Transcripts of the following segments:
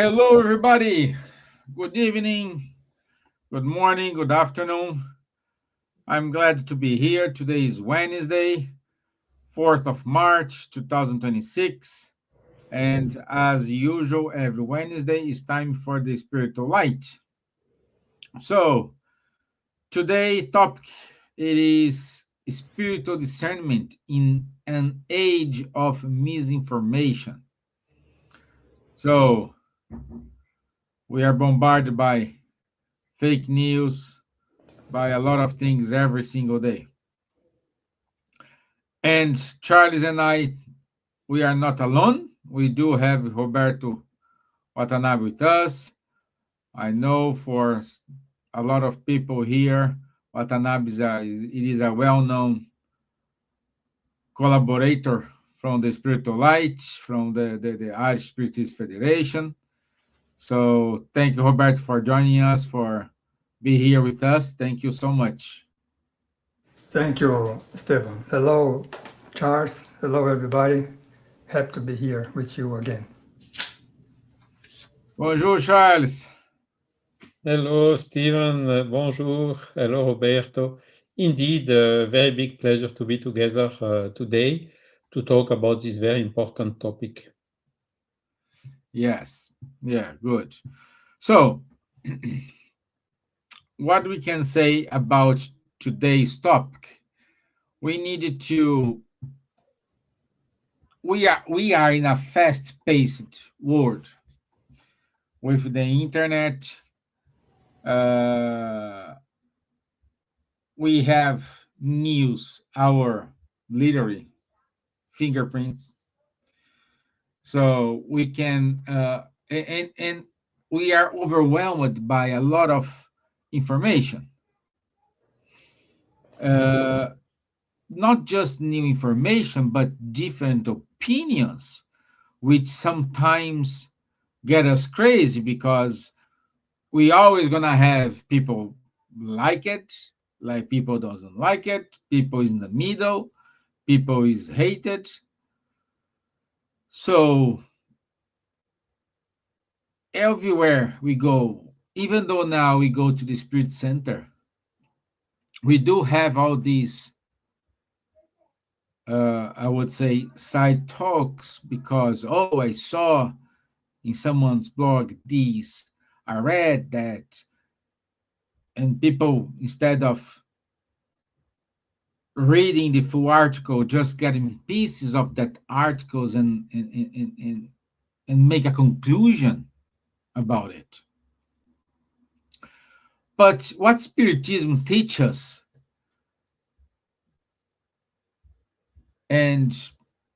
Hello, everybody. Good evening, good morning, good afternoon. I'm glad to be here. Today is Wednesday, 4th of March, 2026. And as usual, every Wednesday is time for the spiritual light. So, today topic it is spiritual discernment in an age of misinformation. So, we are bombarded by fake news, by a lot of things every single day. And Charles and I, we are not alone. We do have Roberto Watanabe with us. I know for a lot of people here, Watanabe is a well-known collaborator from the Spiritual Light, from the Irish Spiritist Federation. So thank you, Roberto, for joining us, for be here with us. Thank you so much. Thank you, Stevan. Hello, Charles. Hello, everybody. Happy to be here with you again. Bonjour, Charles. Hello, Steven. Bonjour. Hello, Roberto. Indeed, a very big pleasure to be together today to talk about this very important topic. Yes. Yeah, good. So, what we can say about today's topic? We needed to we are in a fast-paced world with the internet. Uh, we have news, our literary fingerprints. So we can and we are overwhelmed by a lot of information. Uh, Not just new information, but different opinions, which sometimes get us crazy because we always gonna have people like it, like people doesn't like it, people is in the middle, people is hated. So everywhere we go, even though now we go to the spirit center, we do have all these I would say side talks because I saw in someone's blog this, I read that, and people instead of reading the full article, just getting pieces of that articles and make a conclusion about it. But what Spiritism teaches and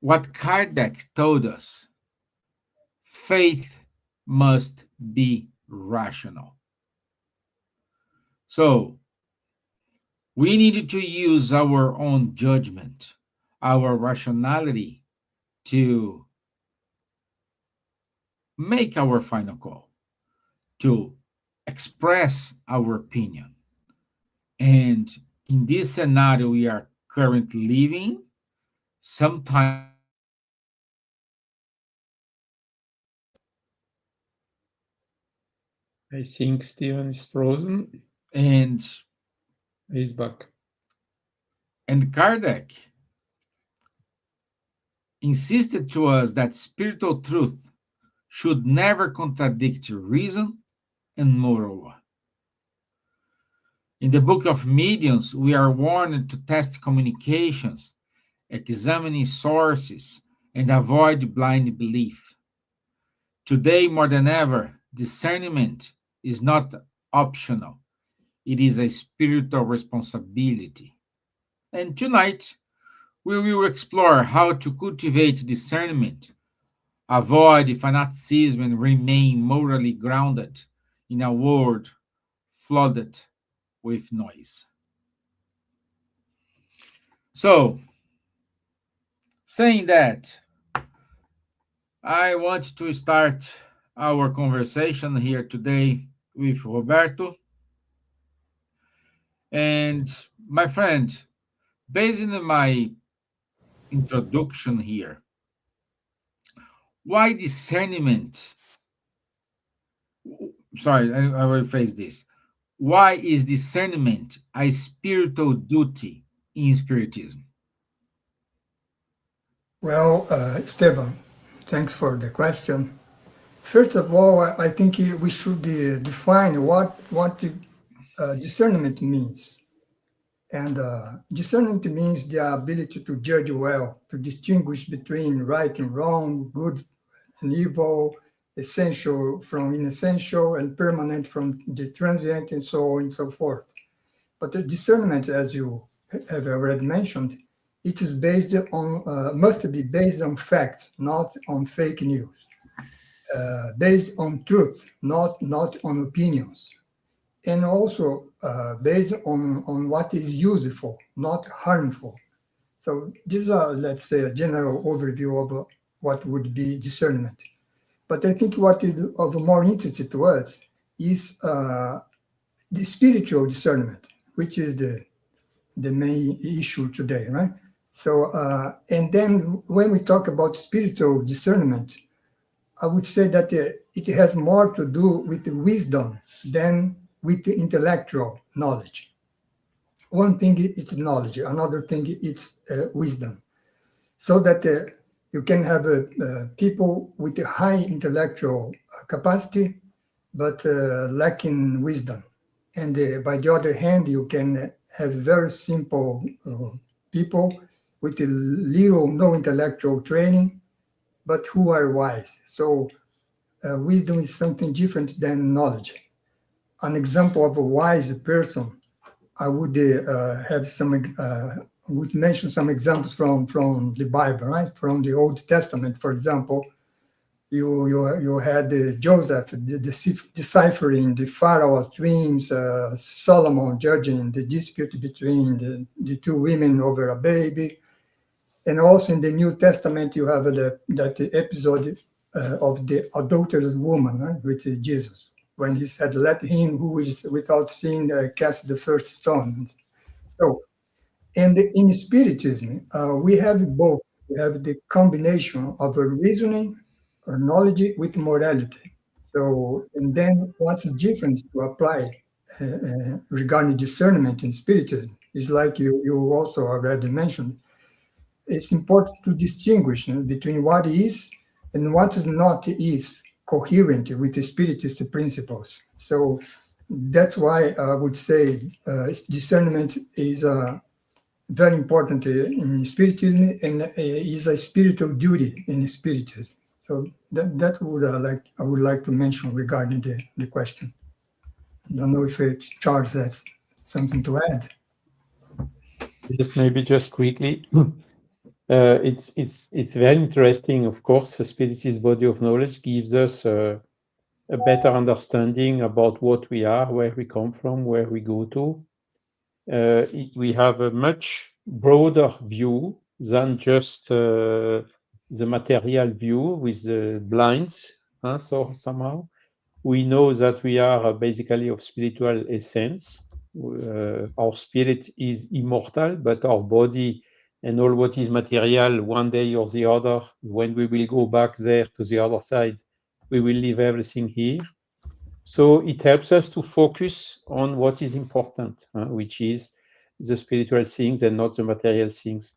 what Kardec told us, faith must be rational. So we needed to use our own judgment, our rationality to make our final call, to express our opinion. And in this scenario we are currently living, sometimes I think Steven is frozen. and He's back. and Kardec insisted to us that spiritual truth should never contradict reason and moral law. In the Book of Mediums, we are warned to test communications, examine sources, and avoid blind belief. Today, more than ever, discernment is not optional, it is a spiritual responsibility. And tonight, we will explore how to cultivate discernment, avoid fanaticism, and remain morally grounded in a world flooded with noise. So, saying that, I want to start our conversation here today with Roberto. And my friend, based on my introduction here, why discernment? sorry, I will rephrase this. Why is discernment a spiritual duty in Spiritism? Well, Stevan, thanks for the question. First of all, I think we should define what discernment means. And discernment means the ability to judge well, to distinguish between right and wrong, good and evil, essential from inessential, and permanent from the transient, and so on and so forth. But the discernment, as you have already mentioned, it is based on must be based on facts, not on fake news, based on truth, not on opinions, and also based on what is useful, not harmful. So these are, let's say, a general overview of what would be discernment. But I think what is of more interest to us is the spiritual discernment, which is the main issue today, right? So, and then when we talk about spiritual discernment, I would say that it has more to do with the wisdom than with the intellectual knowledge. One thing is knowledge, another thing is wisdom. So that you can have people with a high intellectual capacity, but lacking wisdom. And by the other hand, you can have very simple people with a little, no intellectual training, but who are wise. So wisdom is something different than knowledge. An example of a wise person, I would have some, would mention some examples from the Bible, right? From the Old Testament, for example, you had Joseph deciphering the Pharaoh's dreams, Solomon judging the dispute between the two women over a baby. And also in the New Testament, you have that episode of the adulterous woman, right, with Jesus, when he said, "Let him who is without sin cast the first stone." So, and in Spiritism, we have both. We have the combination of a reasoning or knowledge with morality. So, and then what's the difference to apply regarding discernment in Spiritism is like you also already mentioned. It's important to distinguish between what is and what is not is coherent with the Spiritist principles. So that's why I would say discernment is very important in Spiritism and is a spiritual duty in Spiritism. So that would I would like to mention regarding the question. I don't know if Charles has something to add. Yes, maybe just quickly. It's very interesting. Of course, the Spiritist body of knowledge gives us a better understanding about what we are, where we come from, where we go to. We have a much broader view than just the material view with the blinds. So somehow we know that we are basically of spiritual essence. Our spirit is immortal, but our body and all what is material, one day or the other, when we will go back there to the other side, we will leave everything here. So it helps us to focus on what is important, which is the spiritual things and not the material things.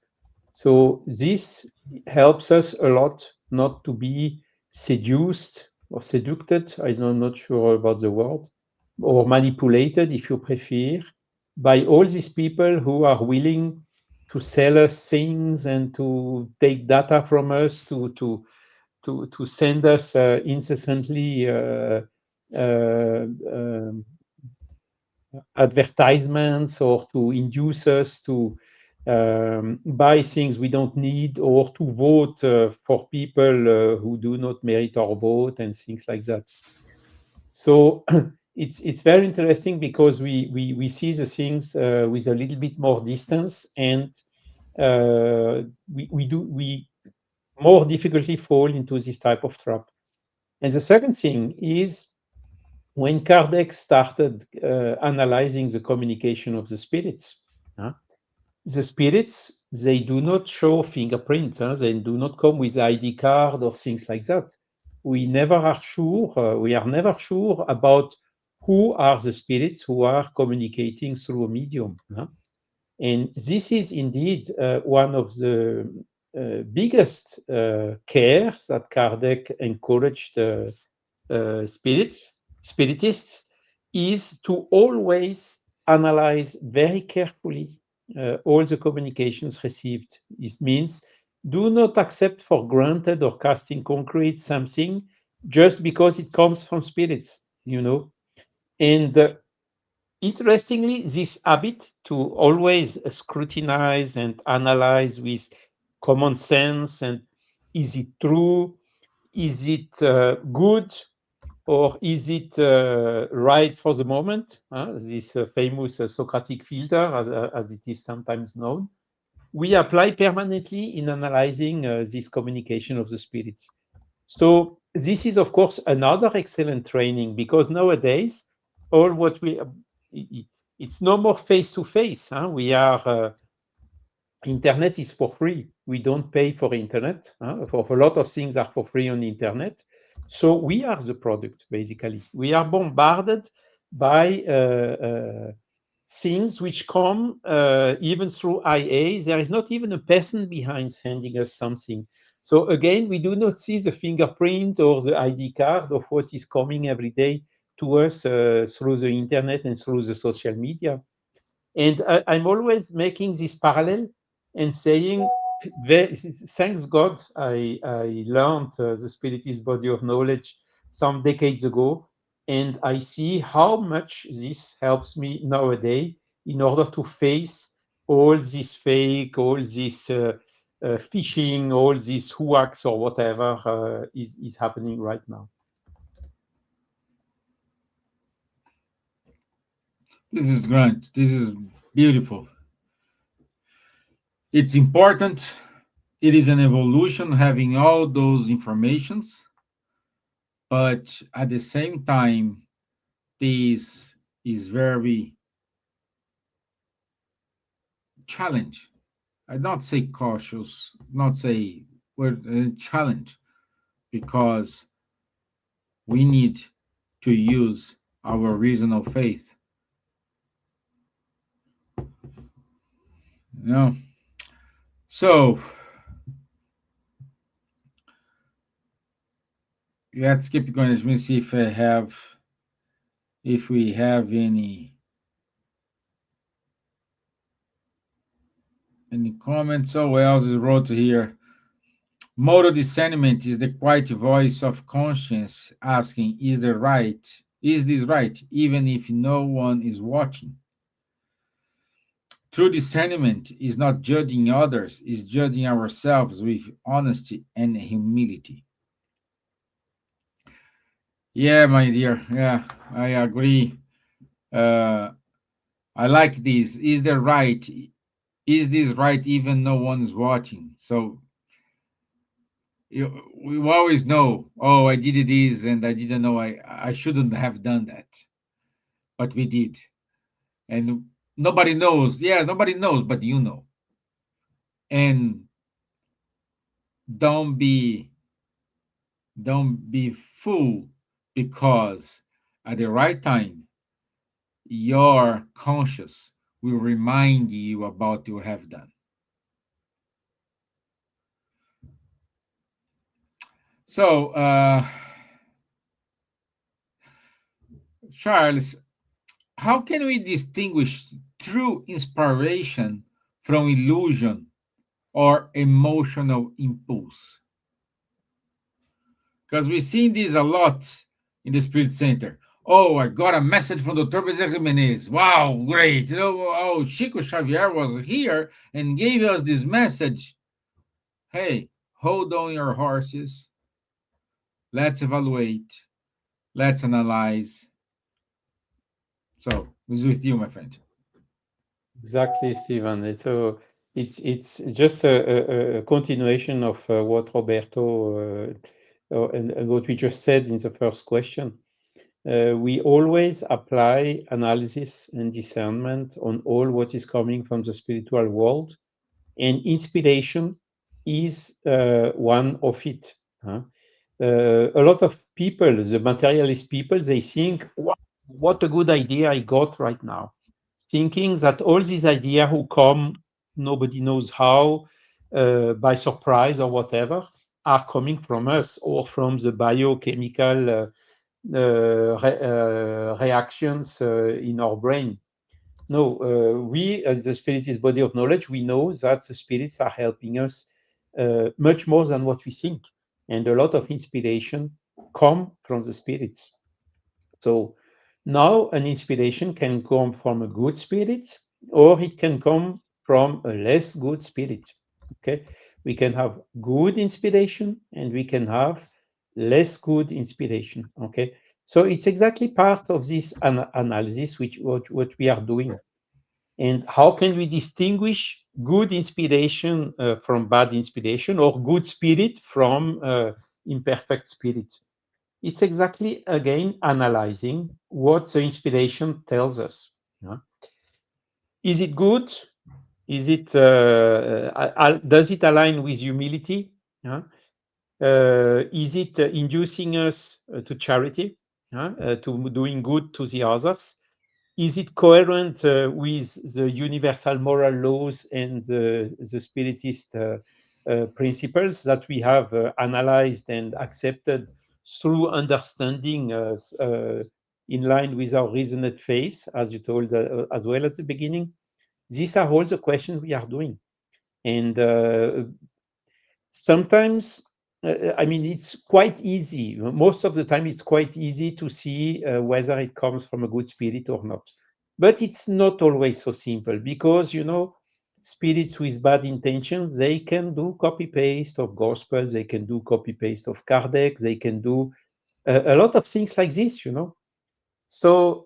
So this helps us a lot not to be seduced or seduced, I'm not sure about the word, or manipulated, if you prefer, by all these people who are willing to sell us things and to take data from us, to send us incessantly advertisements, or to induce us to buy things we don't need, or to vote for people who do not merit our vote, and things like that. So it's very interesting because we see the things with a little bit more distance, and we more difficultly fall into this type of trap. And the second thing is, when Kardec started analyzing the communication of the spirits, the spirits, they do not show fingerprints, they do not come with ID card or things like that. we never are sure, we are never sure about who are the spirits who are communicating through a medium. And this is indeed one of the biggest care that Kardec encouraged spiritists, is to always analyze very carefully all the communications received. It means do not accept for granted or cast in concrete something just because it comes from spirits, And interestingly, this habit to always scrutinize and analyze with common sense and is it true? Is it good? Or is it right for the moment? This famous Socratic filter, as it is sometimes known, we apply permanently in analyzing this communication of the spirits. So this is, of course, another excellent training, because nowadays, all what it's no more face to face. We are internet is for free. We don't pay for internet. For a lot of things are for free on the internet. So we are the product, basically. We are bombarded by things which come even through IA. There is not even a person behind sending us something. So again, we do not see the fingerprint or the ID card of what is coming every day to us through the internet and through the social media. And I'm always making this parallel and saying, thanks God, I learned the Spiritist body of knowledge some decades ago, and I see how much this helps me nowadays in order to face all this fake, all this phishing, all this hoax or whatever is happening right now. This is great. This is beautiful. It's important. It is an evolution having all those informations, but at the same time, this is very challenge. I'd not say cautious, not say we're challenge, because we need to use our reason of faith. You know? So let's keep going. Let me see if we have any comments. So Elsa wrote here, moral discernment is the quiet voice of conscience asking, is this right, even if no one is watching? True discernment is not judging others, is judging ourselves with honesty and humility. Yeah, my dear. Yeah, I agree. I like this. Is this right, even no one is watching? So we always know, oh, I did this and I didn't know I shouldn't have done that. But we did. And nobody knows. Yeah, nobody knows, but you know. And don't be fooled, because at the right time your conscience will remind you about what you have done. So Charles, how can we distinguish true inspiration from illusion or emotional impulse? Because we've seen this a lot in the Spirit Center. Oh, I got a message from Dr. Bezerra Jimenez. Wow, great. Oh, Chico Xavier was here and gave us this message. Hey, hold on your horses. Let's evaluate. Let's analyze. So, it's with you, my friend. Exactly, Stevan. So it's just a continuation of what Roberto and what we just said in the first question. We always apply analysis and discernment on all what is coming from the spiritual world, and inspiration is one of it. A lot of people, the materialist people, they think, wow, what a good idea I got right now. Thinking that all these ideas who come, nobody knows how, by surprise or whatever, are coming from us or from the biochemical reactions in our brain. No, we, as the Spiritist body of knowledge, we know that the spirits are helping us much more than what we think. And a lot of inspiration come from the spirits. So now an inspiration can come from a good spirit or it can come from a less good spirit. Okay, we can have good inspiration and we can have less good inspiration. Okay, so it's exactly part of this analysis which what we are doing. And how can we distinguish good inspiration from bad inspiration or good spirit from imperfect spirit? It's exactly again analyzing what the inspiration tells us. Yeah. Is it good? Is it does it align with humility? Yeah. Is it inducing us to charity, to doing good to the others? Is it coherent with the universal moral laws and the spiritist principles that we have analyzed and accepted through understanding in line with our reasoned faith, as you told as well at the beginning? These are all the questions we are doing. And sometimes, I mean, it's quite easy. Most of the time, it's quite easy to see whether it comes from a good spirit or not. But it's not always so simple because, spirits with bad intentions, they can do copy paste of gospels, they can do copy paste of Kardec, they can do a lot of things like this. So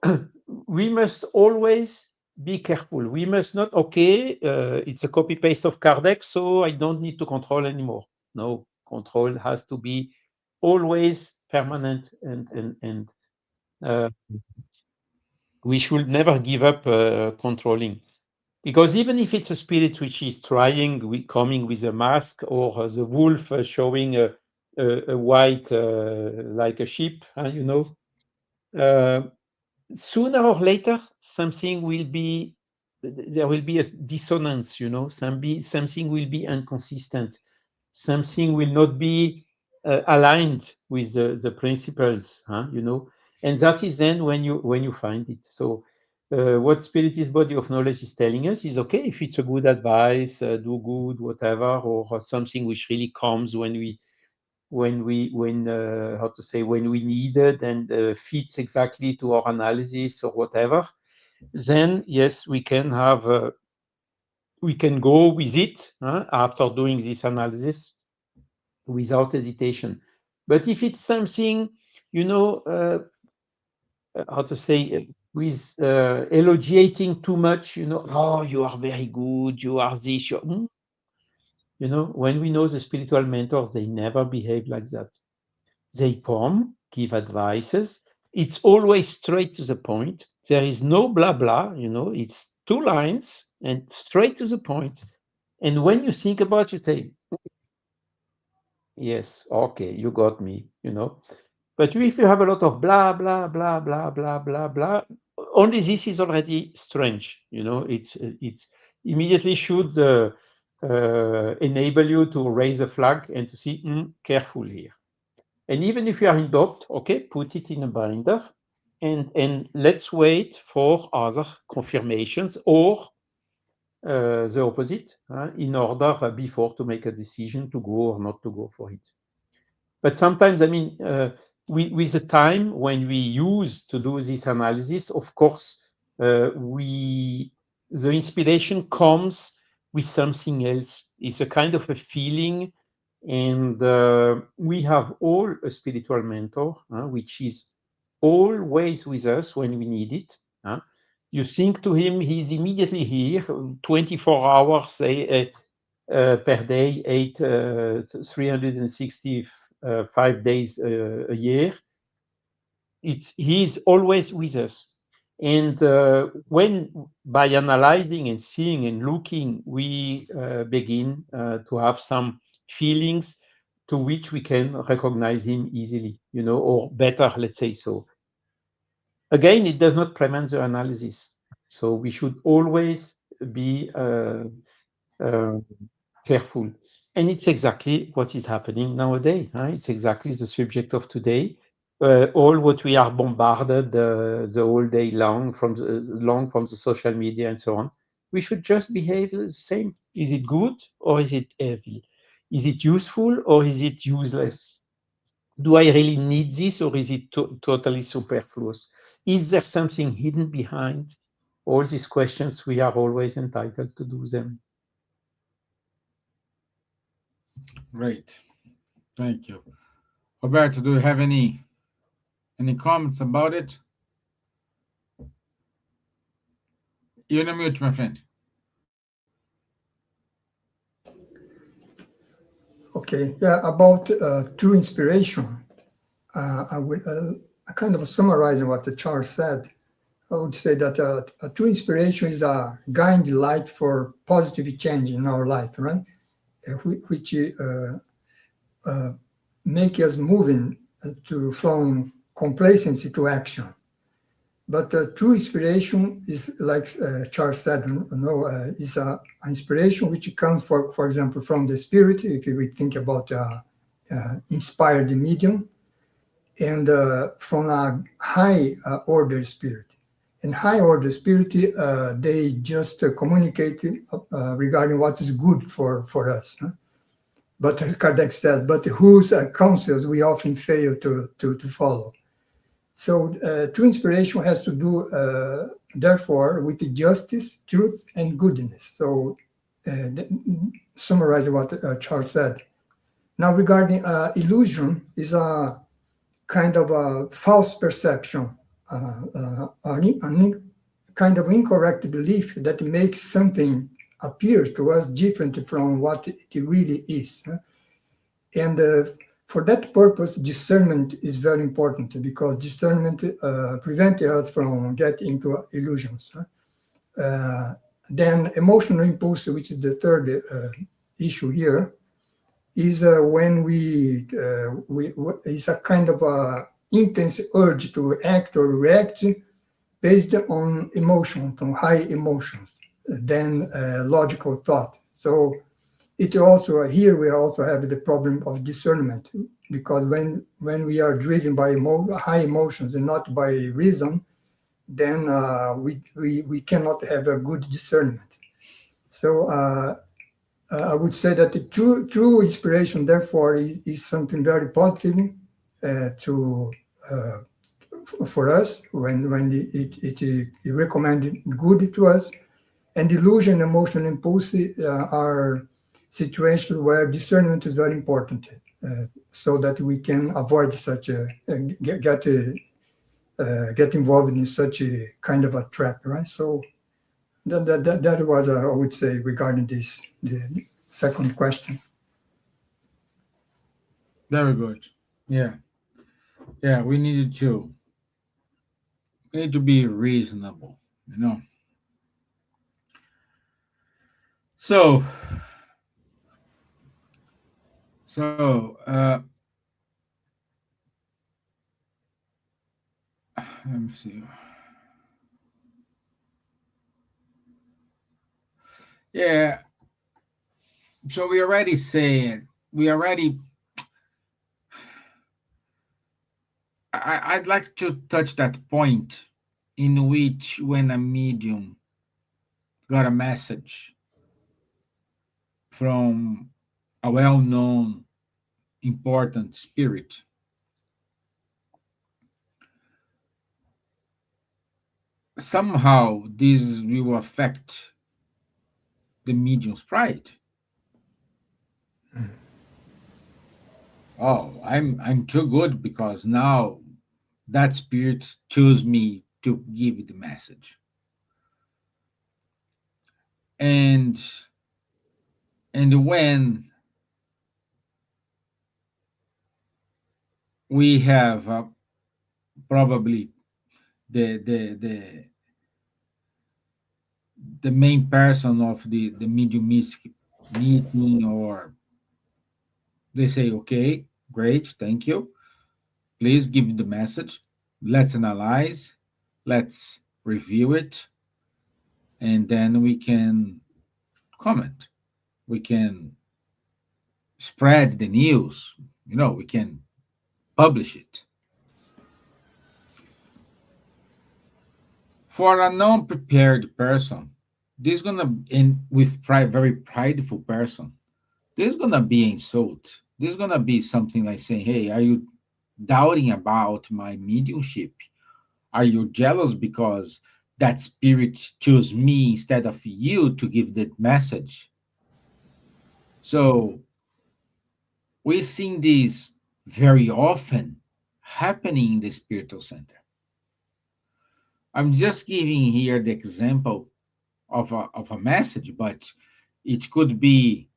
we must always be careful. We must not, okay, it's a copy paste of Kardec, so I don't need to control anymore. No, control has to be always permanent, and uh, we should never give up controlling. Because even if it's a spirit which is trying, coming with a mask, or the wolf showing a white like a sheep, uh, sooner or later something will be, there will be a dissonance, something will be inconsistent, something will not be aligned with the principles, and that is then when you find it. So what spiritist body of knowledge is telling us is, okay, if it's a good advice, do good, whatever, or something which really comes when how to say, when we need it and fits exactly to our analysis or whatever, then yes, we can go with it after doing this analysis without hesitation. But if it's something, you know how to say, with elogiating too much, oh, you are very good, you are this, when we know the spiritual mentors, they never behave like that. They come, give advices. It's always straight to the point. There is no blah blah, it's two lines and straight to the point. And when you think about it, you say, yes, okay, you got me. But if you have a lot of blah blah blah blah blah blah blah, only this is already strange. It's immediately should enable you to raise a flag and to see, careful here. And even if you are in doubt, okay, put it in a binder and let's wait for other confirmations or the opposite in order before to make a decision to go or not to go for it. But sometimes, I mean, with the time when we use to do this analysis, of course, the inspiration comes with something else. It's a kind of a feeling, and we have all a spiritual mentor, which is always with us when we need it. You think to him, he's immediately here, 24 hours per day, 365 days a year. He's always with us. And when by analyzing and seeing and looking, we begin to have some feelings to which we can recognize him easily, or better, let's say so. Again, it does not prevent the analysis. So we should always be careful. And it's exactly what is happening nowadays. It's exactly the subject of today. All what we are bombarded the whole day long from the social media and so on. We should just behave the same. Is it good or is it evil? Is it useful or is it useless? Do I really need this or is it totally superfluous? Is there something hidden behind all these questions? We are always entitled to do them. Great. Thank you. Roberto, do you have any comments about it? You're on mute, my friend. Okay, yeah, about true inspiration, I would kind of summarize what Charles said. I would say that a true inspiration is a guiding light for positive change in our life, right? Which make us moving from complacency to action. But true inspiration is, like Charles said, is an inspiration which comes, for example, from the spirit, if we think about inspired medium, and from a high order spirit. And high order spirit, they just communicate regarding what is good for us. Huh? But Kardec says, but whose counsels we often fail to follow. So true inspiration has to do, therefore, with the justice, truth, and goodness. So summarize what Charles said. Now, regarding illusion, is a kind of a false perception, a kind of incorrect belief that makes something appear to us different from what it really is. And for that purpose, discernment is very important because discernment prevents us from getting into illusions. Then emotional impulse, which is the third issue here, is when we is a kind of a intense urge to act or react based on emotion, on high emotions, than logical thought. So it also here we also have the problem of discernment, because when we are driven by high emotions and not by reason, then we cannot have a good discernment. So I would say that the true inspiration, therefore, is something very positive for us when it recommended good to us. And delusion, emotional impulse are situations where discernment is very important, so that we can avoid such a get involved in such a kind of a trap, right? So that was I would say regarding this the second question. Very good. Yeah. We need to be reasonable, So let me see. Yeah. So we already said, I'd like to touch that point in which when a medium got a message from a well-known important spirit, somehow this will affect the medium's pride. Oh, I'm too good because now that spirit chose me to give the message. And when we have probably the main person of the mediumistic meeting, or They say, okay, great, thank you. Please give the message. Let's analyze, let's review it, and then we can comment. We can spread the news, we can publish it. For a non-prepared person, this gonna and with very prideful person, there's gonna be insult. There's gonna be something like saying, "Hey, are you doubting about my mediumship? Are you jealous because that spirit chose me instead of you to give that message?" So we've seen this very often happening in the spiritual center. I'm just giving here the example of a message, but it could be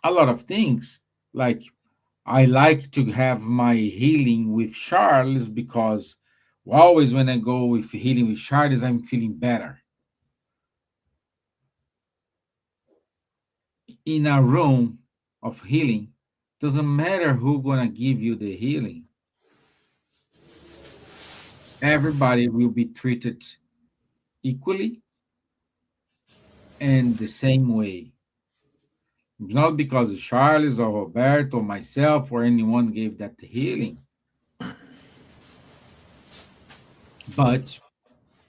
a lot of things. Like, I like to have my healing with Charles because always when I go with healing with Charles, I'm feeling better. In a room of healing, doesn't matter who gonna give you the healing, everybody will be treated equally and the same way. Not because Charles or Roberto or myself or anyone gave that healing, but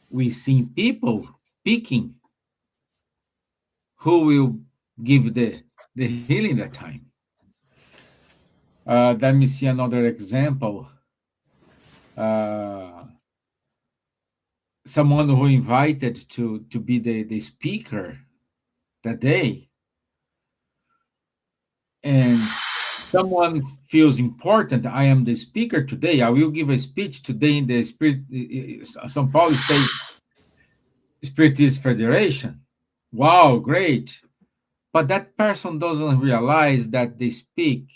we see people picking who will give the healing that time. Let me see another example. Uh, Someone who invited to be the speaker that day, and someone feels important. I am the speaker today. I will give a speech today in the São Paulo State Spiritist Federation. Wow, great. But that person doesn't realize that they speak,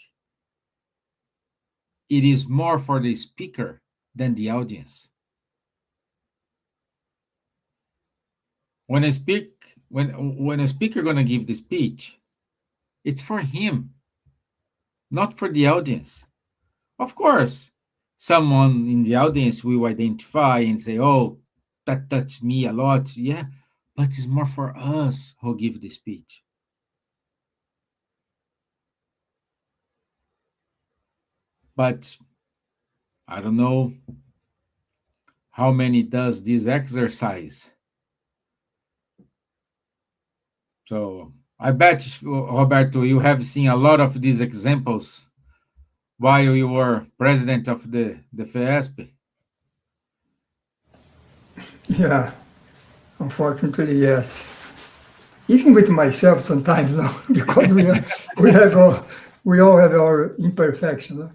it is more for the speaker than the audience. When a speaker gonna give the speech, it's for him, not for the audience. Of course, someone in the audience will identify and say, "Oh, that touched me a lot." Yeah, but it's more for us who give the speech. But I don't know how many does this exercise. So I bet, Roberto, you have seen a lot of these examples while you were president of the FESP. Yeah, unfortunately, yes. Even with myself sometimes, no, because we all have our imperfection. No?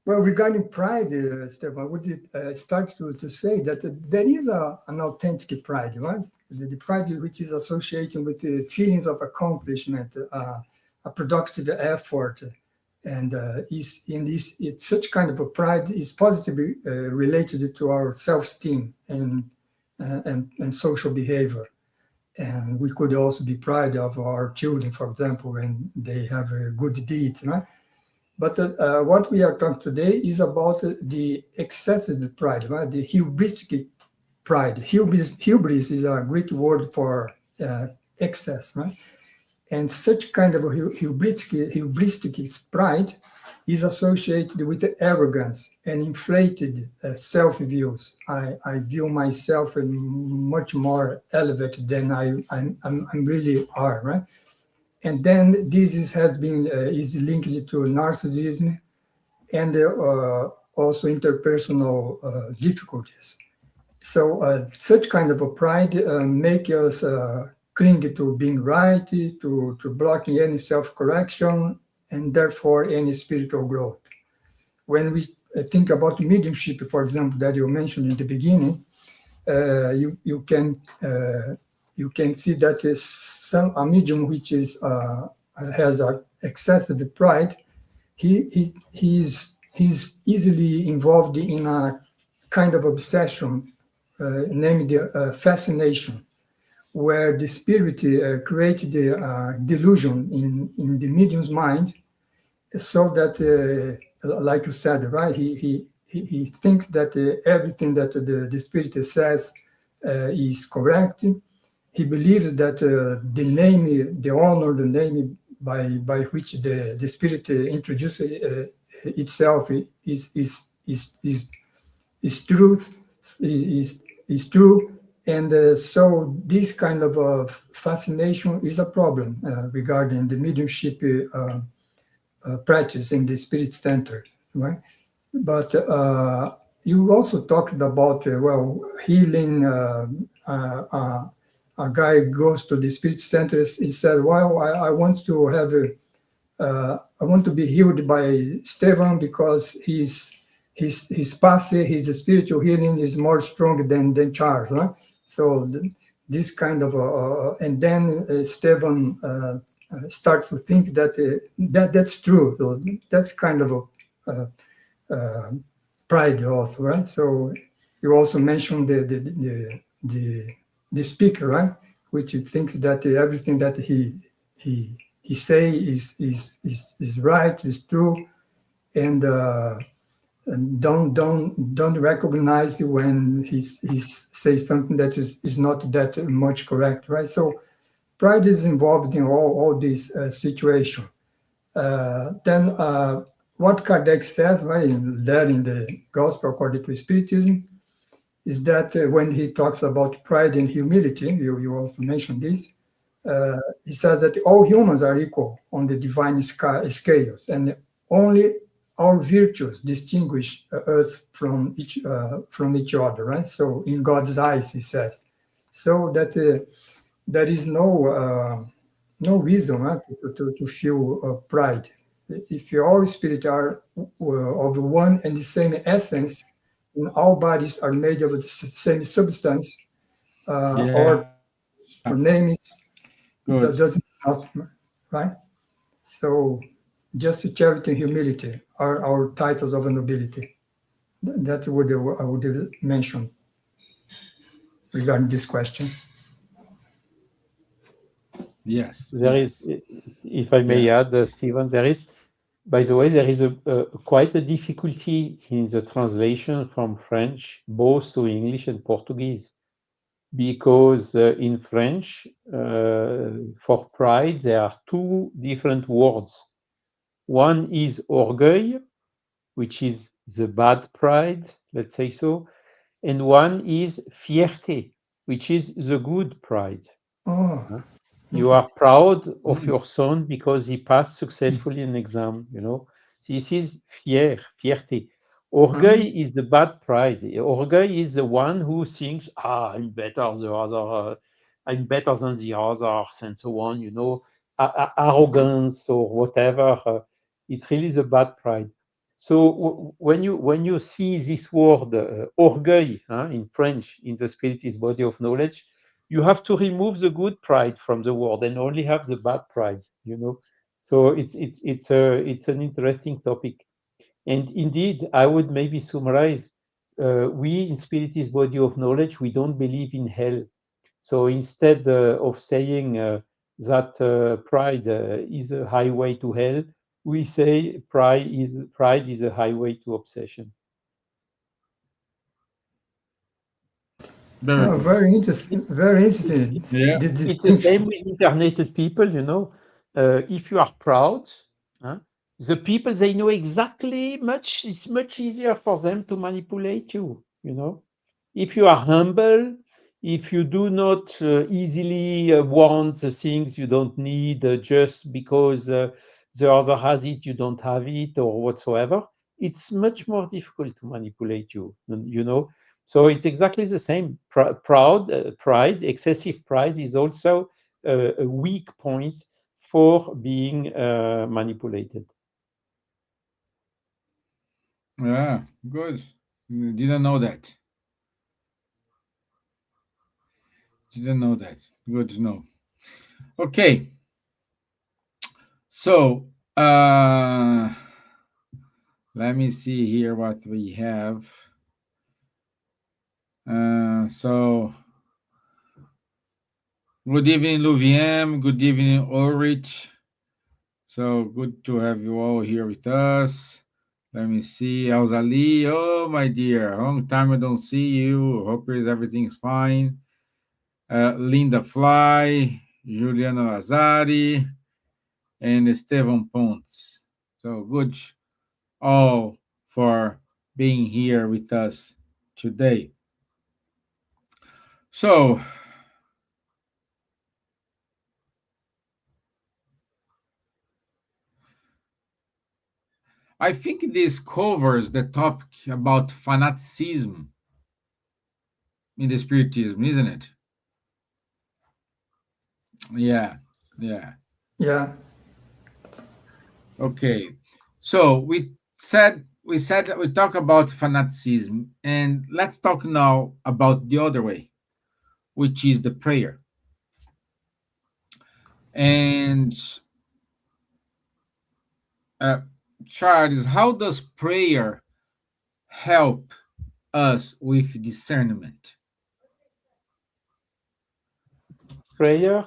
Well, regarding pride, Stevan, I would start to say that there is an authentic pride, right? The pride which is associated with the feelings of accomplishment, a productive effort, and it's such kind of a pride is positively related to our self-esteem and social behavior. And we could also be proud of our children, for example, when they have a good deeds, right? But what we are talking today is about the excessive pride, right? The hubristic pride. Hubris is a Greek word for excess, right? And such kind of hubristic pride is associated with arrogance and inflated self-views. I view myself much more elevated than I'm really are, right? And then this is linked to narcissism and also interpersonal difficulties. So such kind of a pride make us cling to being right, to blocking any self-correction, and therefore any spiritual growth. When we think about mediumship, for example, that you mentioned in the beginning, you can see that a medium which has a excessive pride, he's easily involved in a kind of obsession named fascination, where the spirit created the delusion in the medium's mind, so that, like you said, right, he thinks that everything that the spirit says is correct. He believes that the name, the honor, the name by which the spirit introduces itself is truth, is true. And so this kind of fascination is a problem regarding the mediumship practice in the spirit center, right? But you also talked about, healing. A guy goes to the spirit center. He said, well, I want to have I want to be healed by Stevan because his passe, his spiritual healing is more strong than Charles. Huh? So this kind of, and then Stevan start to think that that's true. So that's kind of a pride also, right? So you also mentioned the speaker, right, which thinks that everything that he say is right, is true, and don't recognize when he says something that is not that much correct, right? So pride is involved in all this situation. Then what Kardec says, right, there in the Gospel according to Spiritism, is that when he talks about pride and humility, you also mentioned this, he said that all humans are equal on the divine scales, and only our virtues distinguish us from each other, right? So in God's eyes, he says, so that there is no reason, right, to feel pride. If all spirits are of one and the same essence, and all bodies are made of the same substance, Yeah. or name is Good. that doesn't nothing, right? So just charity and humility are our titles of nobility. That's what I would mention regarding this question. Yes. There is, Yes. if I may Yeah. add, Steven, there is, by the way, there is quite a difficulty in the translation from French, both to English and Portuguese, because in French, for pride, there are two different words. One is orgueil, which is the bad pride, let's say so, and one is fierté, which is the good pride. Oh, Huh? You are interesting. proud of Mm. your son because he passed successfully an exam, you know. This is fierté. Orgueil Um, is the bad pride. Orgueil is the one who thinks, I'm better the other, I'm better than the others, and so on, you know. Arrogance or whatever. It's really the bad pride. So when you see this word orgueil in French in the Spiritist body of knowledge, you have to remove the good pride from the word and only have the bad pride, you know. So it's an interesting topic. And indeed, I would maybe summarize, we in Spiritist body of knowledge, we don't believe in hell. So instead of saying that pride is a highway to hell, we say pride is a highway to obsession. Very good. very interesting. Very interesting. Yeah. The It's the distinction. same with incarnated people, you know. If you are proud, huh, the people they know exactly much. It's much easier for them to manipulate you. You know, if you are humble, if you do not easily want the things you don't need just because the other has it, you don't have it, or whatsoever, it's much more difficult to manipulate you. You know, so it's exactly the same. Pride, excessive pride is also a weak point for being manipulated. Yeah. Good. Didn't know that. Didn't know that. Good to know. Okay. So let me see here what we have. So Good evening, Luviem. Good evening, Ulrich. So good to have you all here with us. Let me see. Elsa Lee. Oh, my dear. Long time I don't see you. Hope everything's fine. Linda Fly, Juliano Azari, and Estevan Pontes. So good all for being here with us today. So I think this covers the topic about fanaticism in the Spiritism, isn't it? Yeah, yeah. Yeah, Okay. So we said that we talk about fanaticism, and let's talk now about the other way, which is the prayer. And uh, Charles, how does prayer help us with discernment? Prayer,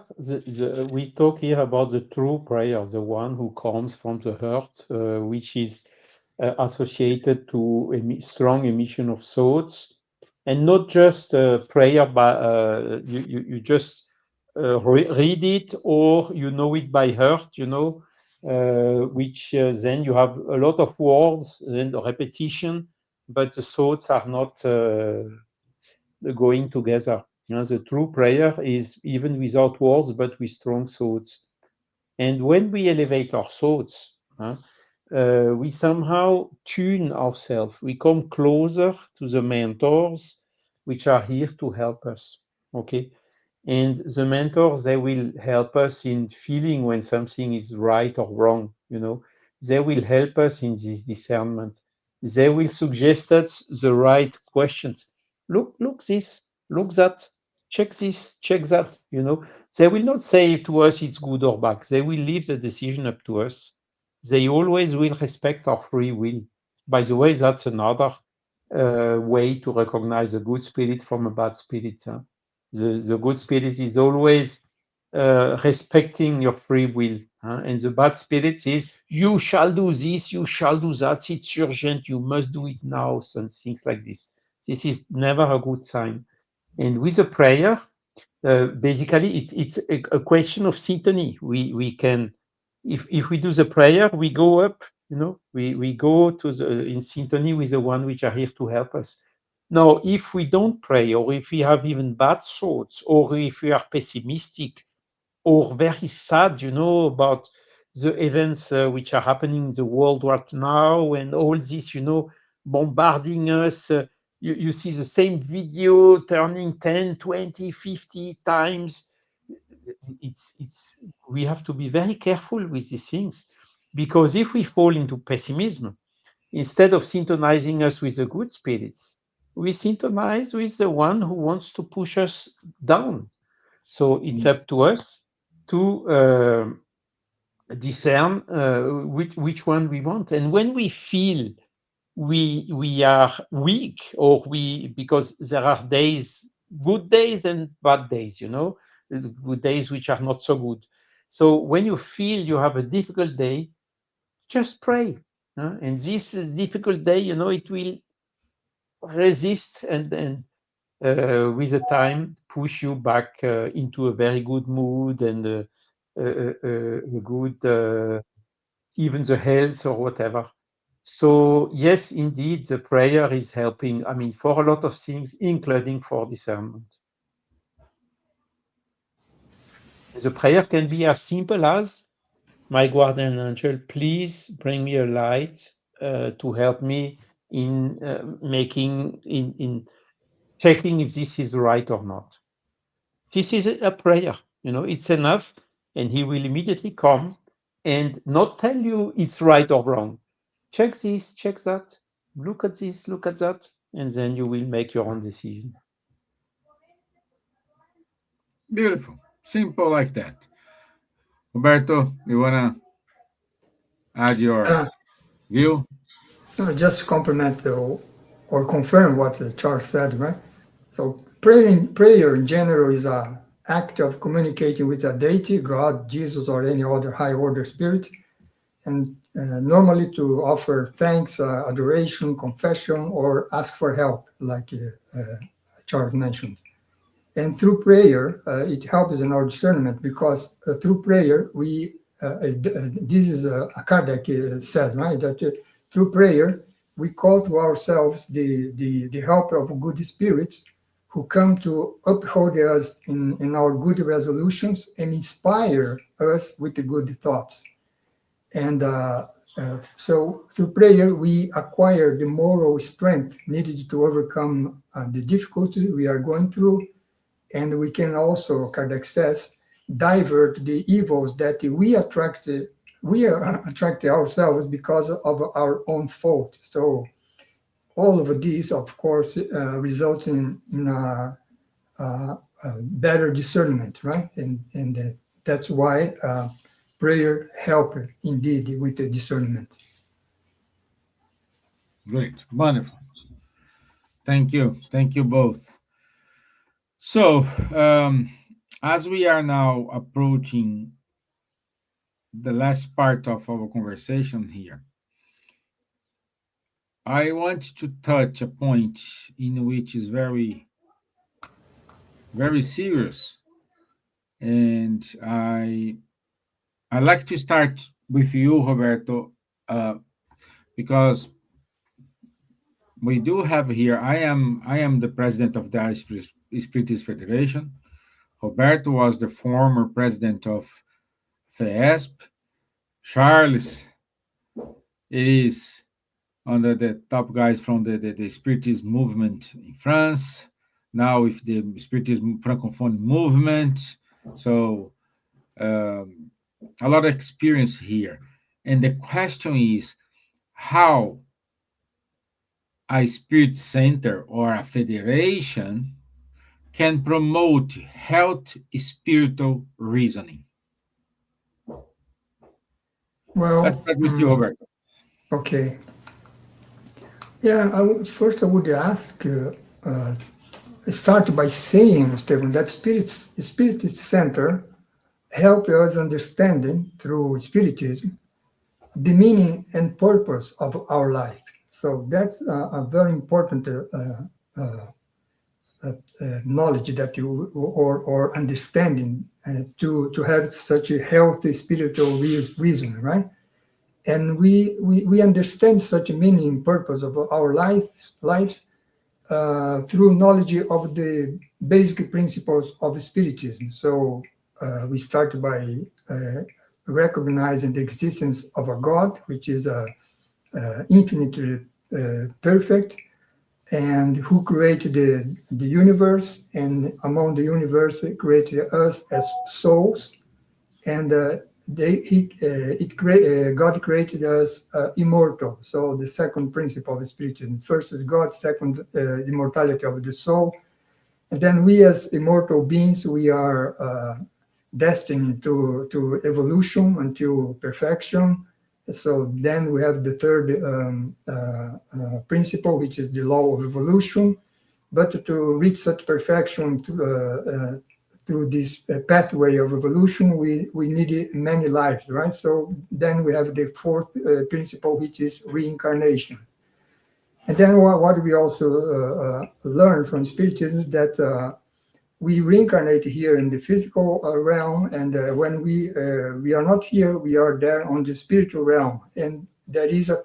we talk here about the true prayer, the one who comes from the heart, which is associated to strong emission of thoughts, and not just prayer by you just read it or you know it by heart, which then you have a lot of words and repetition, but the thoughts are not going together. The true prayer is even without words, but with strong thoughts. And when we elevate our thoughts, we somehow tune ourselves. We come closer to the mentors which are here to help us. Okay. And the mentors, they will help us in feeling when something is right or wrong. They will help us in this discernment. They will suggest us the right questions. Look this, look that, check this, check that. They will not say to us it's good or bad. They will leave the decision up to us. They always will respect our free will. By the way, that's another way to recognize a good spirit from a bad spirit. The good spirit is always respecting your free will. And the bad spirit is, you shall do this, you shall do that, it's urgent, you must do it now, and things like this. This is never a good sign. And with a prayer, basically it's a question of syntony. We can, if we do the prayer, we go up, we go to the in syntony with the one which are here to help us. Now, if we don't pray, or if we have even bad thoughts, or if we are pessimistic or very sad, about the events which are happening in the world right now, and all this, bombarding us. You see the same video turning 10, 20, 50 times. It's we have to be very careful with these things, because if we fall into pessimism, instead of synchronizing us with the good spirits, we synchronize with the one who wants to push us down. So it's up to us to discern which one we want. And when we feel we are weak, or because there are days, good days and bad days, good days which are not so good. So when you feel you have a difficult day, just pray. And this difficult day, it will resist, and with the time push you back into a very good mood, and a good even the health or whatever. So yes, indeed, the prayer is helping, for a lot of things, including for discernment. The prayer can be as simple as, my guardian angel, please bring me a light to help me in making, in checking if this is right or not. This is a prayer, it's enough, and he will immediately come and not tell you it's right or wrong. Check this, check that, look at this, look at that, and then you will make your own decision. Beautiful. Simple like that. Roberto, you want to add your uh, view? just to complement or confirm what Charles said, right? So prayer in general is a act of communicating with a deity, God, Jesus, or any other high order spirit, and normally to offer thanks, adoration, confession, or ask for help, like Charles mentioned. And through prayer, it helps in our discernment, because through prayer, this is a Kardec says, right, that through prayer, we call to ourselves the help of good spirits who come to uphold us in our good resolutions and inspire us with the good thoughts. And so through prayer, we acquire the moral strength needed to overcome the difficulty we are going through. And we can also, Kardec says, divert the evils that we attract ourselves because of our own fault. So all of these, of course, result in a better discernment, right? And that's why prayer helps indeed with the discernment. Great. Wonderful. Thank you. Thank you both. So, as we are now approaching the last part of our conversation here, I want to touch a point in which is very, very serious, and I like to start with you, Roberto, because we do have here. I am the president of the Spiritist Federation. Roberto was the former president of FESP. Charles is one of the top guys from the Spiritist movement in France, now with the Spiritism Francophone movement. So a lot of experience here. And the question is how a spirit center or a federation can promote health spiritual reasoning. Well, Let's start with you, Roberto. okay. Yeah, first I would ask, start by saying, Stevan, that Spiritist Center help us understanding through Spiritism the meaning and purpose of our life. So that's a very important knowledge that you or understanding to have such a healthy spiritual reason, right? And we understand such a meaning and purpose of our lives through knowledge of the basic principles of Spiritism. So we start by recognizing the existence of a God, which is infinitely perfect, and who created the universe, and among the universe created us as souls, and God created us immortal. So the second principle of Spiritism: first is God, second immortality of the soul, and then we as immortal beings, we are destined to evolution until perfection. So then we have the third principle, which is the law of evolution. But to reach such perfection through this pathway of evolution, we need many lives, right? So then we have the fourth principle, which is reincarnation. And then what we also learn from Spiritism is that we reincarnate here in the physical realm, and when we are not here, we are there on the spiritual realm, and there is a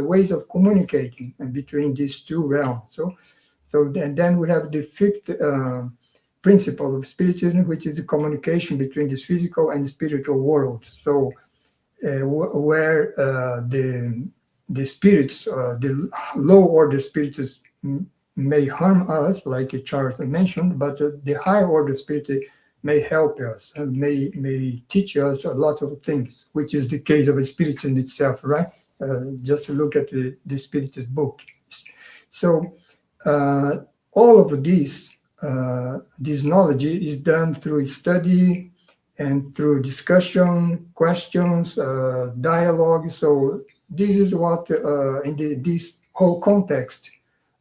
ways of communicating between these two realms. So then we have the fifth principle of Spiritism, which is the communication between this physical and the spiritual world. So where the spirits, the low order spirits may harm us, like Charles mentioned, but the high order spirit may help us and may teach us a lot of things, which is the case of Spiritism itself, right? Just to look at the Spiritist book. So all of this knowledge is done through study and through discussion, questions, dialogue. So this is what in this whole context,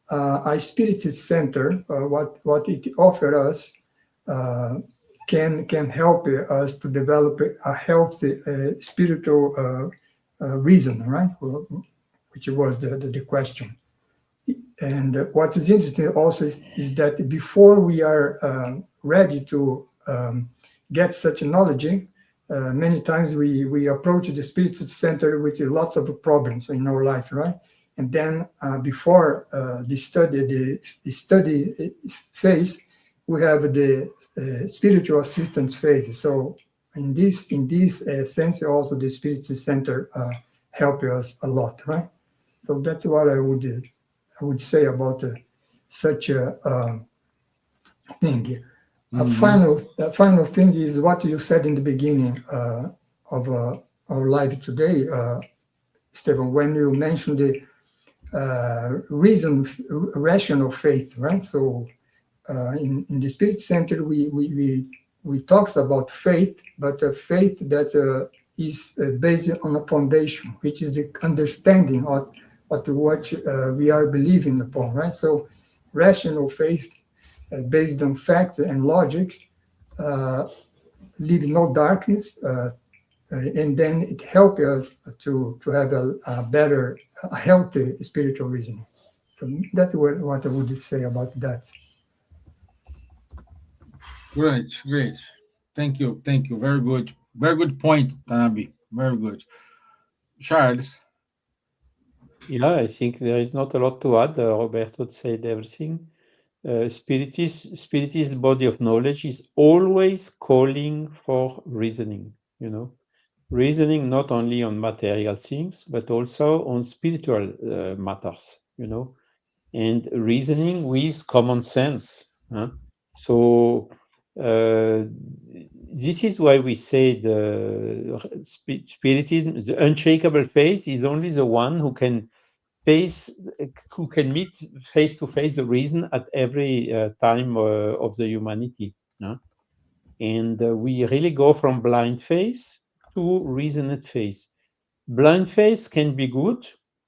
a Spiritist Center, what it offered us uh, can help us to develop a healthy spiritual reason, right? Which was the question. And what is interesting also is that before we are ready to get such knowledge, many times we approach the spirit center with lots of problems in our life, right? And then before the study phase, we have the spiritual assistance phase. So in this sense, also the spirit center help us a lot, right? So that's what I would say about such a thing. A Mhm. final thing is what you said in the beginning of our live today, Stephen, when you mentioned the rational faith, right? So in the Spirit Center, we talks about faith, but a faith that is based on a foundation, which is the understanding of what we are believing upon, right? So rational faith based on facts and logic, uh, leave no darkness, and then it helps us to have a better, a healthy spiritual reasoning. So that's what I would say about that. Great, great. Thank you, thank you. Very good point, Tanabe. Very good. Charles. Yeah, I think there is not a lot to add. Roberto said everything. Spiritist body of knowledge is always calling for reasoning, you know, reasoning not only on material things, but also on spiritual matters, you know, and reasoning with common sense. Huh? So this is why we say the spiritism, the unshakable faith, is only the one face who can meet face to face the reason at every time of the humanity. Yeah? And we really go from blind faith to reasoned faith. Blind faith can be good.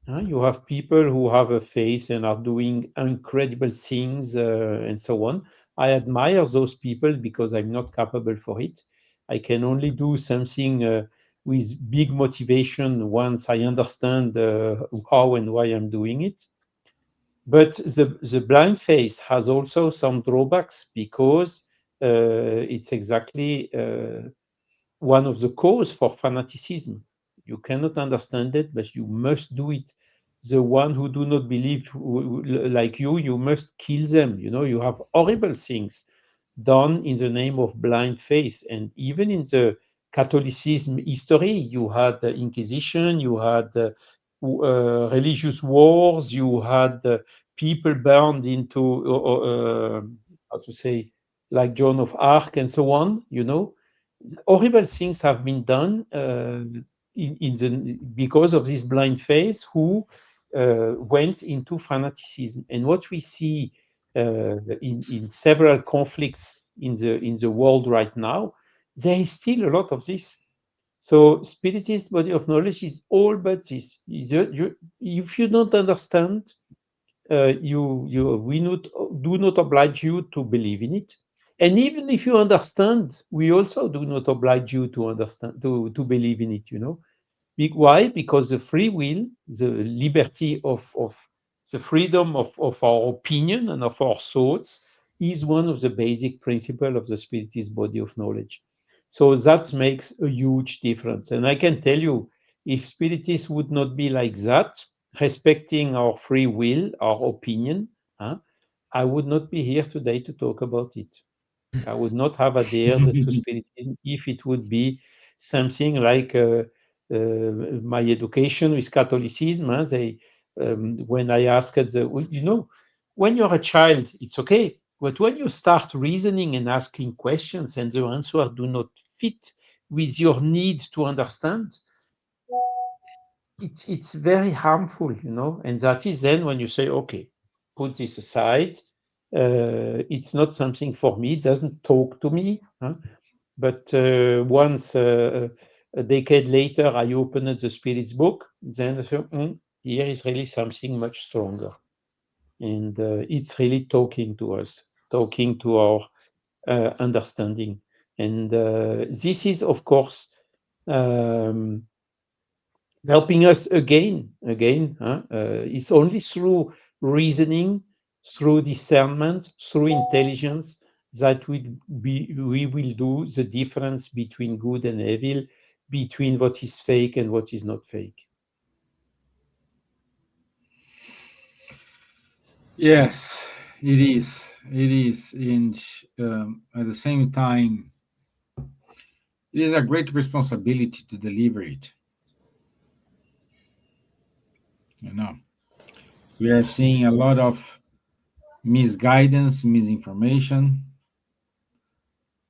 You have people who have a faith and are doing incredible things and so on. I admire those people because I'm not capable for it. I can only do something with big motivation once I understand how and why I'm doing it. But the blind faith has also some drawbacks because it's exactly one of the cause for fanaticism. You cannot understand it, but you must do it. The one who do not believe like you must kill them. You know, you have horrible things done in the name of blind faith. And even in the Catholicism history, you had the Inquisition, you had religious wars, you had people burned into, how to say, like Joan of Arc and so on, you know, horrible things have been done in the because of this blind faith who went into fanaticism. And what we see in several conflicts in the world right now, there is still a lot of this. So spiritist body of knowledge is all but this. If you don't understand, we not, do not oblige you to believe in it. And even if you understand, we also do not oblige you to understand to believe in it. You know, why? Because the free will, the liberty of the freedom of our opinion and of our thoughts is one of the basic principles of the spiritist body of knowledge. So that makes a huge difference. And I can tell you, if spiritists would not be like that, respecting our free will, our opinion, huh, I would not be here today to talk about it. I would not have adhered to Spiritism if it would be something like my education with Catholicism. Huh? When I asked you know, when you're a child, it's okay. But when you start reasoning and asking questions and the answer do not fit with your need to understand, it's very harmful, you know. And that is then when you say, okay, put this aside. It's not something for me. It doesn't talk to me. Huh? But once a decade later, I opened the Spirit's book. Then I thought, here is really something much stronger, and it's really talking to us, talking to our understanding. And this is, of course, um, helping us again. It's only through reasoning, through discernment, through intelligence that we will do the difference between good and evil, between what is fake and what is not fake. Yes, it is. It is. And at the same time, it is a great responsibility to deliver it. You know, we are seeing a lot of misguidance, misinformation,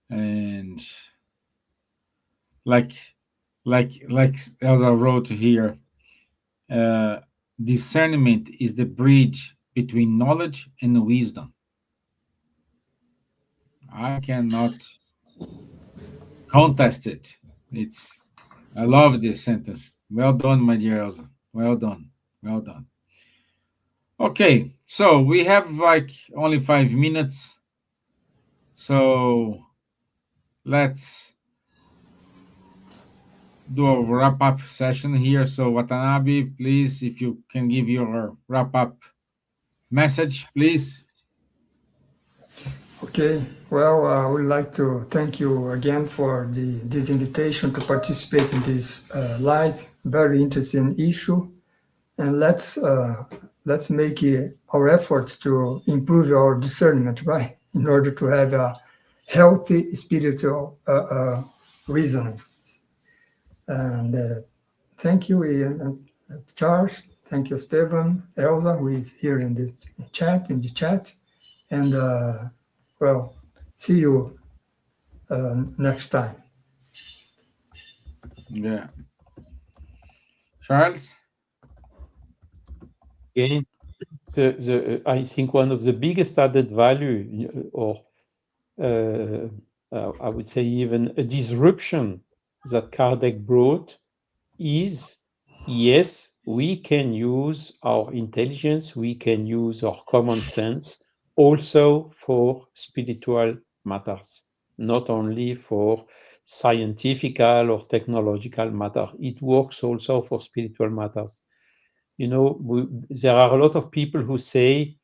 and like like Elsa wrote here, uh, discernment is the bridge between knowledge and wisdom. I cannot contest it. It's I love this sentence. Well done, my dear Elsa. Well done. Well done. Okay, so we have like only 5 minutes. So let's do a wrap up session here. So Watanabe, please, if you can give your wrap up message, please. Okay, well, I would like to thank you again for this invitation to participate in this live, very interesting issue, and let's make our efforts to improve our discernment, right, in order to have a healthy spiritual reasoning. And thank you, Ian, and Charles. Thank you, Stevan, Elsa, who is here in the chat, and well, see you next time. Yeah. Charles? Again, I think one of the biggest added value, or I would say even a disruption that Kardec brought is, yes, we can use our intelligence, we can use our common sense also for spiritual matters, not only for scientifical or technological matter. It works also for spiritual matters. You know, there are a lot of people who say,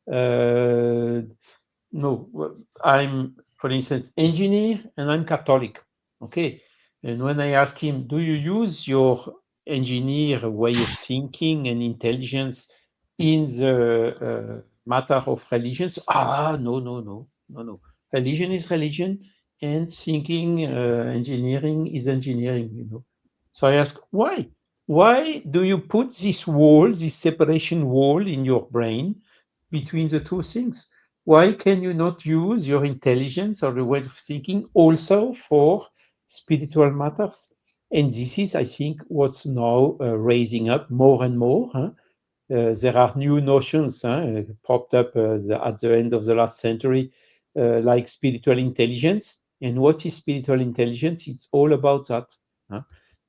no, I'm, for instance, engineer and I'm Catholic. Okay. And when I ask him, do you use your engineer way of thinking and intelligence in the matter of religions? No, no, no, no, no. Religion is religion, and thinking, engineering is engineering, you know. So I ask, why? Why do you put this wall, this separation wall in your brain between the two things? Why can you not use your intelligence or your way of thinking also for spiritual matters? And this is, I think, what's now raising up more and more. There are new notions popped up at the end of the last century, like spiritual intelligence. And what is spiritual intelligence? It's all about that. Huh?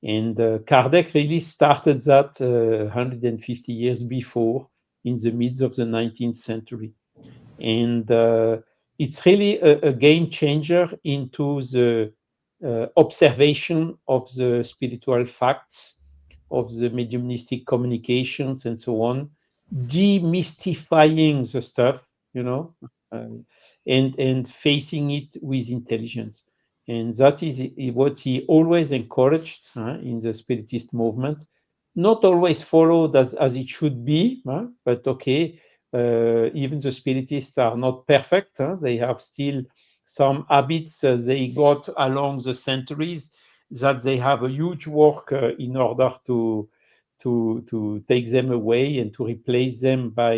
And Kardec really started that 150 years before, in the midst of the 19th century. And it's really a game changer into the observation of the spiritual facts, of the mediumistic communications, and so on, demystifying the stuff, you know, um, and facing it with intelligence. And that is what he always encouraged in the Spiritist movement. Not always followed as it should be, but okay, even the Spiritists are not perfect. They have still some habits they got along the centuries that they have a huge work in order to take them away and to replace them by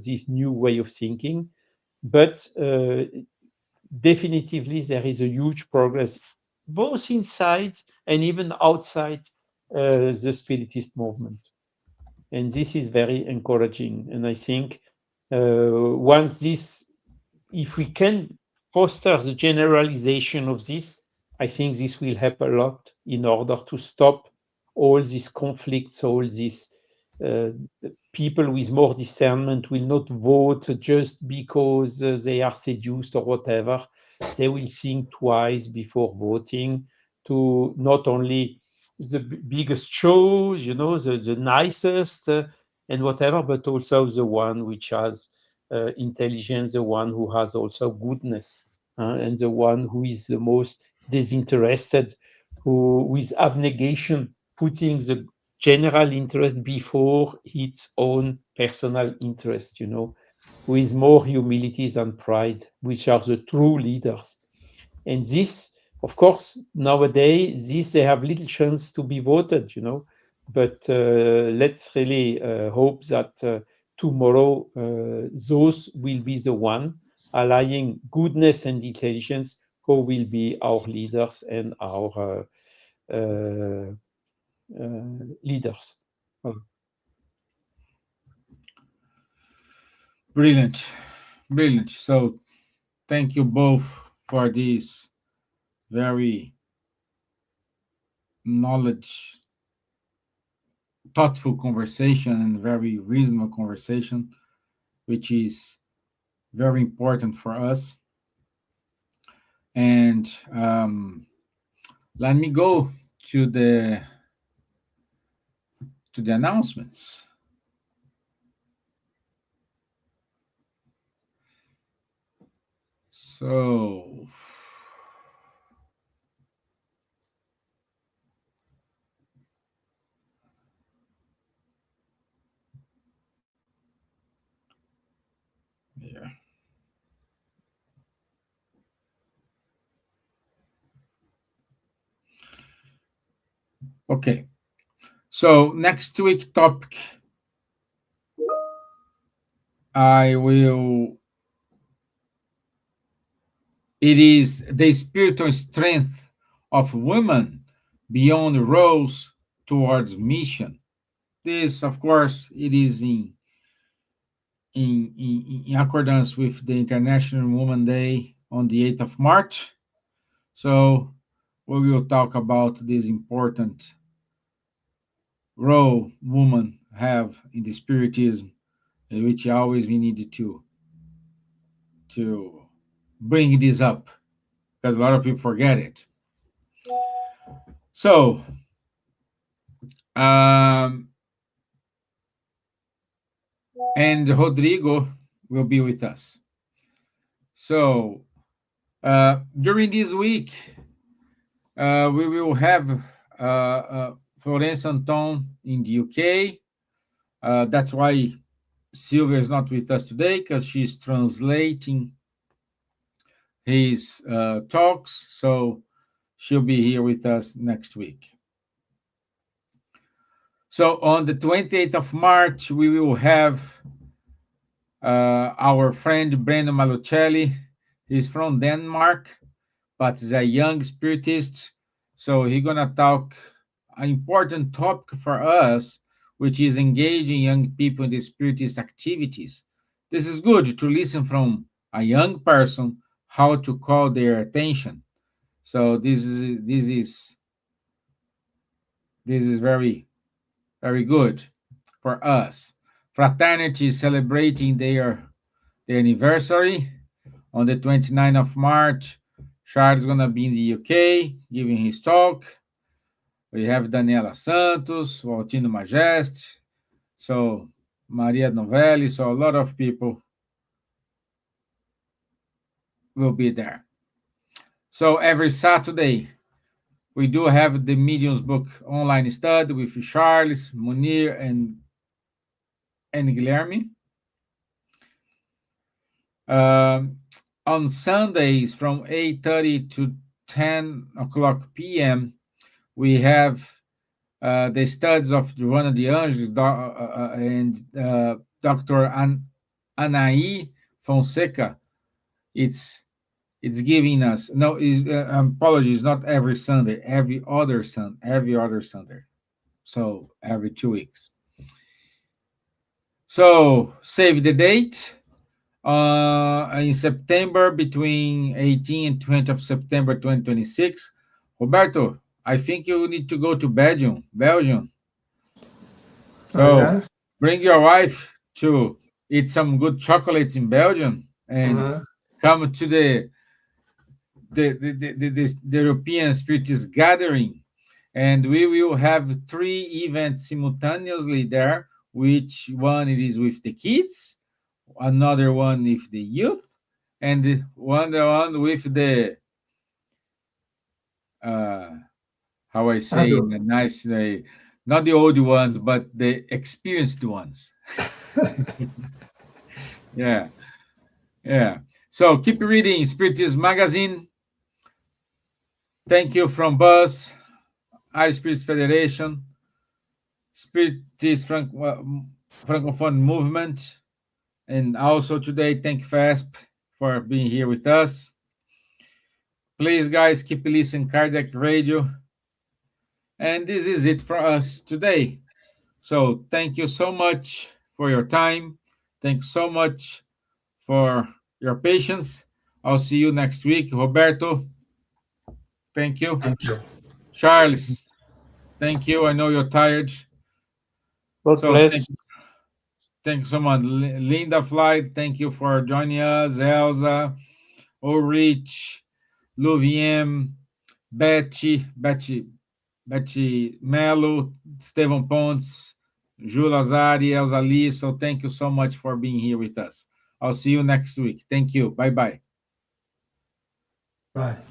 this new way of thinking. But definitively, there is a huge progress, both inside and even outside the Spiritist movement. And this is very encouraging. And I think once this, if we can foster the generalization of this, I think this will help a lot in order to stop all these conflicts, all these uh, people with more discernment will not vote just because they are seduced or whatever. They will think twice before voting to not only the biggest shows, the nicest and whatever, but also the one which has intelligence, the one who has also goodness, and the one who is the most disinterested, who with abnegation, putting the general interest before its own personal interest, with more humility than pride, which are the true leaders. And this, of course, nowadays, this they have little chance to be voted. But let's really hope that tomorrow those will be the one allying goodness and intelligence who will be our leaders and our leaders. Brilliant. Brilliant. So thank you both for this very knowledge, thoughtful conversation and very reasonable conversation, which is very important for us. And let me go to the announcements. So yeah. Okay. So next week topic, I will. It is the spiritual strength of women beyond roles towards mission. This, of course, it is in accordance with the International Women's Day on the 8th of March. So we will talk about this important role women have in the Spiritism, which always we need to bring this up because a lot of people forget it. So, um, and Rodrigo will be with us. So, during this week, we will have Florence Anton in the UK. That's why Silvia is not with us today because she's translating his talks. So she'll be here with us next week. So on the 28th of March, we will have our friend Breno Malucelli. He's from Denmark, but he's a young spiritist. So he's going to talk an important topic for us, which is engaging young people in the spiritist activities. This is good to listen from a young person how to call their attention. So this is very very good for us. Fraternity is celebrating their anniversary on the 29th of March. Charles is going to be in the UK giving his talk. We have Daniela Santos, Waltino Majeste, so Maria Novelli, so a lot of people will be there. So every Saturday, we do have the Mediums book online study with Charles, Munir, and Guilherme. On Sundays from 8:30 to 10 o'clock p.m., we have the studies of Joana de Anjos and Dr. Anaí Fonseca. It's giving us no apologies, not every Sunday, every other Sunday. So every 2 weeks. So save the date. In September, between 18 and 20 of September 2026. Roberto, I think you need to go to Belgium. So Yeah. bring your wife to eat some good chocolates in Belgium and come to the European Spiritist Gathering, and we will have 3 events simultaneously there. Which one it is with the kids, another one with the youth, and the one with the uh, how I say in a Adolf. nice way, not the old ones, but the experienced ones. Yeah, yeah. So keep reading Spiritist Magazine. Thank you from Buzz, I Spirit Federation, Spiritist Francophone Movement, and also today, thank FASP for being here with us. Please, guys, keep listening Cardiac Radio. And this is it for us today. So thank you so much for your time. Thanks so much for your patience. I'll see you next week. Roberto, thank you. Thank you. Charles, thank you. I know you're tired. God So bless. thank you so much. Linda Flight, thank you for joining us. Elsa, Ulrich, Luviem, Betty Melo, Stevan Pontes, Ju Lazari, Elsa Lee. So thank you so much for being here with us. I'll see you next week. Thank you. Bye-bye. Bye.